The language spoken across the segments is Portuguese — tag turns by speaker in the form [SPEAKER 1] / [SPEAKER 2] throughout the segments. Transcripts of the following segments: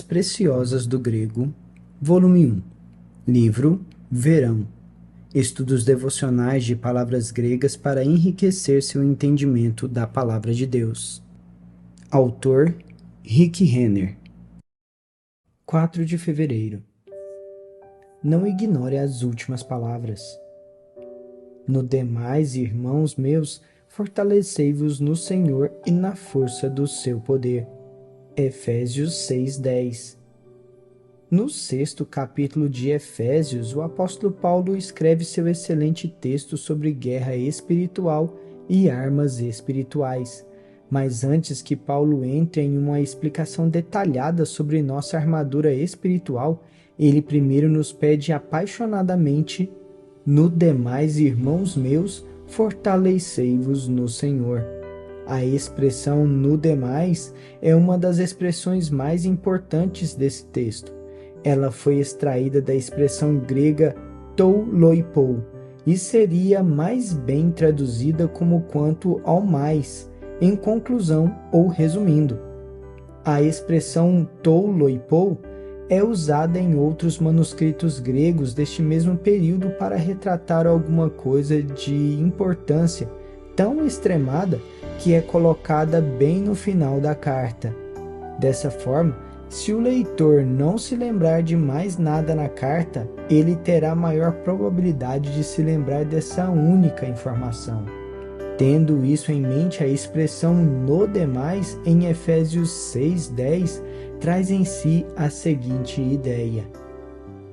[SPEAKER 1] Preciosas do Grego, volume 1, livro Verão, estudos devocionais de palavras gregas para enriquecer seu entendimento da palavra de Deus. Autor Rick Renner. 4 de fevereiro. Não ignore as últimas palavras. No demais, irmãos meus, fortalecei-vos no Senhor e na força do seu poder. Efésios 6:10. No 6º capítulo de Efésios, o apóstolo Paulo escreve seu excelente texto sobre guerra espiritual e armas espirituais. Mas antes que Paulo entre em uma explicação detalhada sobre nossa armadura espiritual, ele primeiro nos pede apaixonadamente: no demais, irmãos meus, fortalecei-vos no Senhor. A expressão no demais é uma das expressões mais importantes desse texto. Ela foi extraída da expressão grega tou loipou e seria mais bem traduzida como quanto ao mais, em conclusão ou resumindo. A expressão tou loipou é usada em outros manuscritos gregos deste mesmo período para retratar alguma coisa de importância tão extremada que é colocada bem no final da carta. Dessa forma, se o leitor não se lembrar de mais nada na carta, ele terá maior probabilidade de se lembrar dessa única informação. Tendo isso em mente, a expressão no demais em Efésios 6:10 traz em si a seguinte ideia.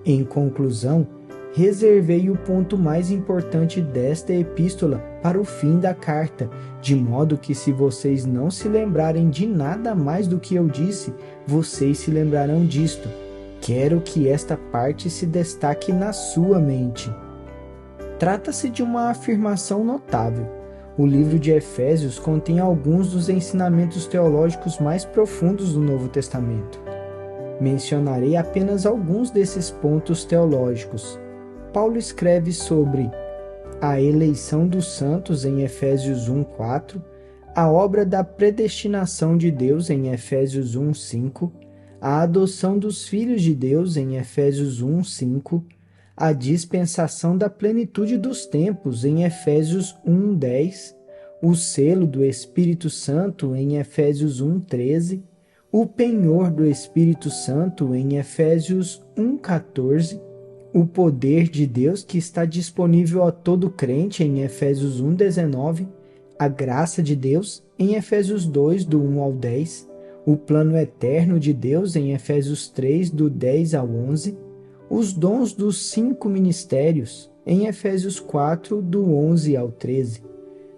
[SPEAKER 1] Em conclusão, reservei o ponto mais importante desta epístola para o fim da carta, de modo que se vocês não se lembrarem de nada mais do que eu disse, vocês se lembrarão disto. Quero que esta parte se destaque na sua mente. Trata-se de uma afirmação notável. O livro de Efésios contém alguns dos ensinamentos teológicos mais profundos do Novo Testamento. Mencionarei apenas alguns desses pontos teológicos. Paulo escreve sobre a eleição dos santos em Efésios 1:4, a obra da predestinação de Deus em Efésios 1:5, a adoção dos filhos de Deus em Efésios 1:5, a dispensação da plenitude dos tempos em Efésios 1:10, o selo do Espírito Santo em Efésios 1:13, o penhor do Espírito Santo em Efésios 1:14, o poder de Deus que está disponível a todo crente em Efésios 1:19, a graça de Deus em Efésios 2, do 1 ao 10, o plano eterno de Deus em Efésios 3, do 10 ao 11, os dons dos 5 ministérios em Efésios 4, do 11 ao 13,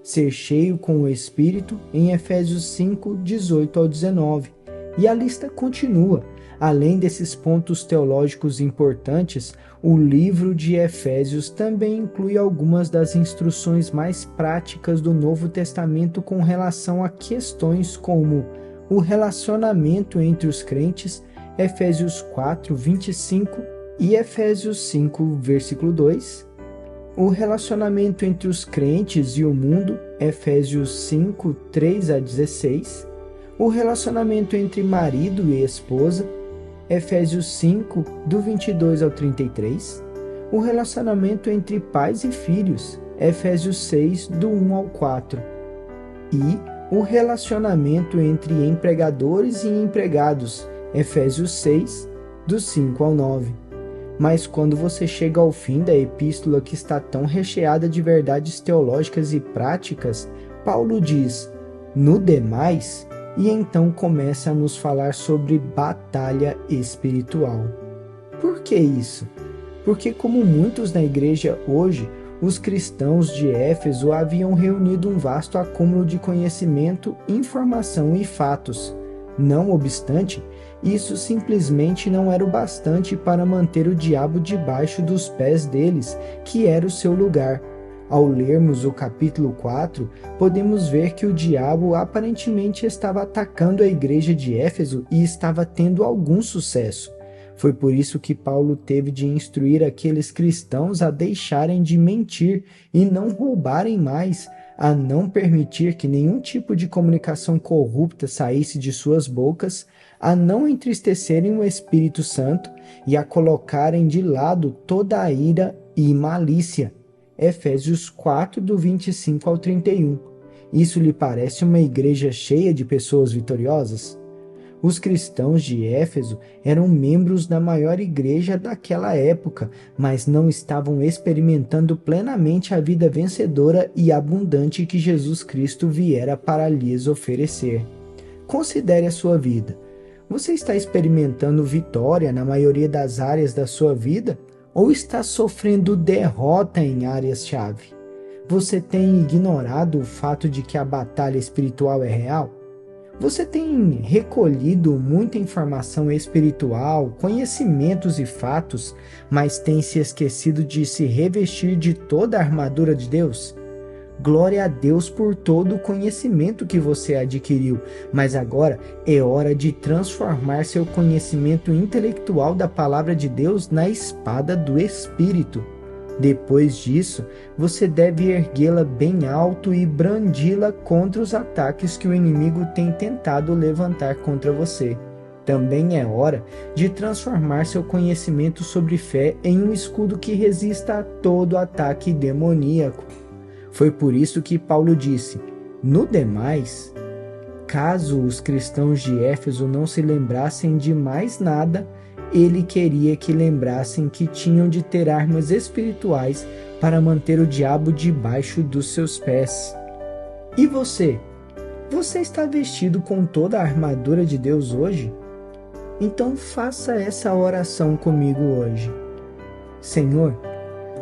[SPEAKER 1] ser cheio com o Espírito em Efésios 5, 18 ao 19, e a lista continua. Além desses pontos teológicos importantes, o livro de Efésios também inclui algumas das instruções mais práticas do Novo Testamento com relação a questões como o relacionamento entre os crentes, Efésios 4, 25 e Efésios 5, versículo 2, o relacionamento entre os crentes e o mundo, Efésios 5, 3 a 16, o relacionamento entre marido e esposa, Efésios 5, do 22 ao 33, o relacionamento entre pais e filhos, Efésios 6, do 1 ao 4, e o relacionamento entre empregadores e empregados, Efésios 6, do 5 ao 9. Mas quando você chega ao fim da epístola que está tão recheada de verdades teológicas e práticas, Paulo diz, no demais, e então começa a nos falar sobre batalha espiritual. Por que isso? Porque, como muitos na igreja hoje, os cristãos de Éfeso haviam reunido um vasto acúmulo de conhecimento, informação e fatos. Não obstante, isso simplesmente não era o bastante para manter o diabo debaixo dos pés deles, que era o seu lugar. Ao lermos o capítulo 4, podemos ver que o diabo aparentemente estava atacando a igreja de Éfeso e estava tendo algum sucesso. Foi por isso que Paulo teve de instruir aqueles cristãos a deixarem de mentir e não roubarem mais, a não permitir que nenhum tipo de comunicação corrupta saísse de suas bocas, a não entristecerem o Espírito Santo e a colocarem de lado toda a ira e malícia. Efésios 4, do 25 ao 31. Isso lhe parece uma igreja cheia de pessoas vitoriosas? Os cristãos de Éfeso eram membros da maior igreja daquela época, mas não estavam experimentando plenamente a vida vencedora e abundante que Jesus Cristo viera para lhes oferecer. Considere a sua vida. Você está experimentando vitória na maioria das áreas da sua vida ou está sofrendo derrota em áreas-chave? Você tem ignorado o fato de que a batalha espiritual é real? Você tem recolhido muita informação espiritual, conhecimentos e fatos, mas tem se esquecido de se revestir de toda a armadura de Deus? Glória a Deus por todo o conhecimento que você adquiriu, mas agora é hora de transformar seu conhecimento intelectual da palavra de Deus na espada do Espírito. Depois disso, você deve erguê-la bem alto e brandi-la contra os ataques que o inimigo tem tentado levantar contra você. Também é hora de transformar seu conhecimento sobre fé em um escudo que resista a todo ataque demoníaco. Foi por isso que Paulo disse: no demais, caso os cristãos de Éfeso não se lembrassem de mais nada, ele queria que lembrassem que tinham de ter armas espirituais para manter o diabo debaixo dos seus pés. E você? Você está vestido com toda a armadura de Deus hoje? Então faça essa oração comigo hoje. Senhor,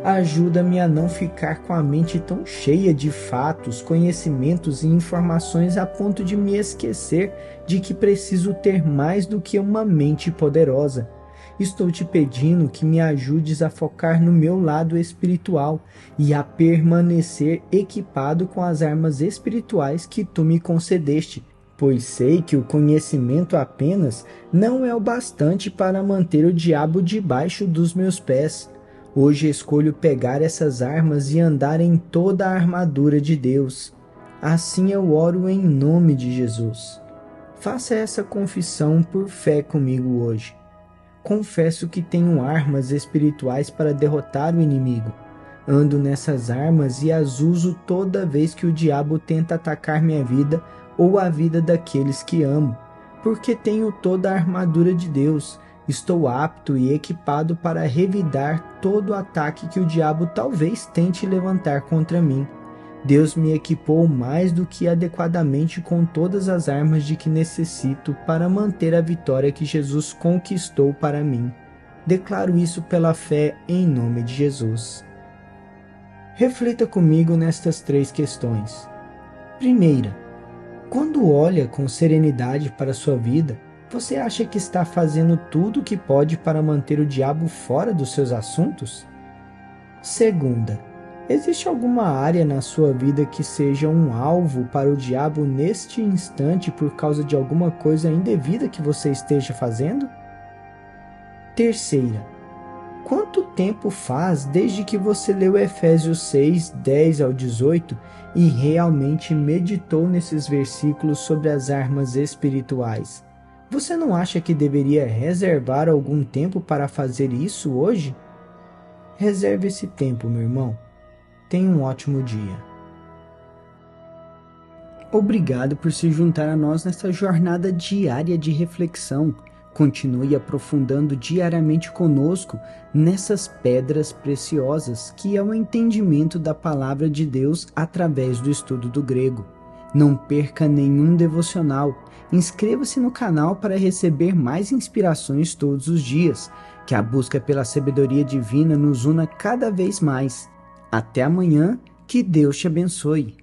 [SPEAKER 1] ajuda-me a não ficar com a mente tão cheia de fatos, conhecimentos e informações a ponto de me esquecer de que preciso ter mais do que uma mente poderosa. Estou te pedindo que me ajudes a focar no meu lado espiritual e a permanecer equipado com as armas espirituais que tu me concedeste, pois sei que o conhecimento apenas não é o bastante para manter o diabo debaixo dos meus pés. Hoje escolho pegar essas armas e andar em toda a armadura de Deus. Assim eu oro em nome de Jesus. Faça essa confissão por fé comigo hoje. Confesso que tenho armas espirituais para derrotar o inimigo. Ando nessas armas e as uso toda vez que o diabo tenta atacar minha vida ou a vida daqueles que amo, porque tenho toda a armadura de Deus. Estou apto e equipado para revidar todo ataque que o diabo talvez tente levantar contra mim. Deus me equipou mais do que adequadamente com todas as armas de que necessito para manter a vitória que Jesus conquistou para mim. Declaro isso pela fé em nome de Jesus. Reflita comigo nestas 3 questões. Primeira, quando olha com serenidade para a sua vida, você acha que está fazendo tudo o que pode para manter o diabo fora dos seus assuntos? Segunda, existe alguma área na sua vida que seja um alvo para o diabo neste instante por causa de alguma coisa indevida que você esteja fazendo? Terceira, quanto tempo faz desde que você leu Efésios 6, 10 ao 18 e realmente meditou nesses versículos sobre as armas espirituais? Você não acha que deveria reservar algum tempo para fazer isso hoje? Reserve esse tempo, meu irmão. Tenha um ótimo dia. Obrigado por se juntar a nós nesta jornada diária de reflexão. Continue aprofundando diariamente conosco nessas pedras preciosas que é o entendimento da palavra de Deus através do estudo do grego. Não perca nenhum devocional. Inscreva-se no canal para receber mais inspirações todos os dias. Que a busca pela sabedoria divina nos una cada vez mais. Até amanhã, que Deus te abençoe.